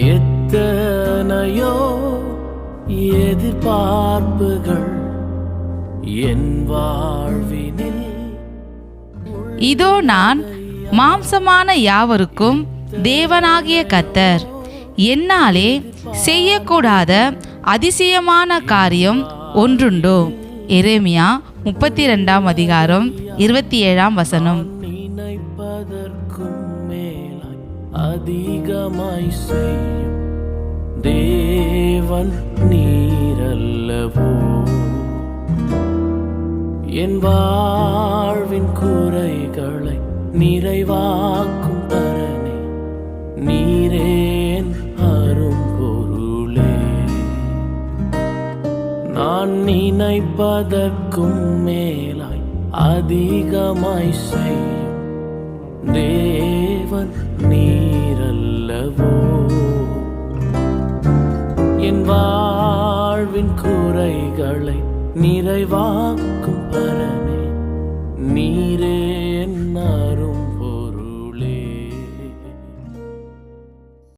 எத்தனையோ எதிர்பார்ப்புகள் என் வாழ்வினில். இதோ நான் மாம்சமான யாவருக்கும் தேவனாகிய கர்த்தர். என்னாலே செய்யக்கூடாத அதிசயமான காரியம் ஒன்றுண்டோ? எரேமியா 32:27. நினைப்பதற்கும் மேலாய் அதிகமாய் செய்யும் தேவன் நீரல்லவோ. என் வாழ்வின் குறைகளை நிறைவாக்கும் பரனே, நீரேன் அரும்பொருளே. நான் நினைப்பதற்கும் மேலாய் அதிகமாய் செய்யும் தேவன் நீரல்லவோ. என் வாழ்வின் குறைகளை நிறைவாக்கும் பரனே, நீரே என்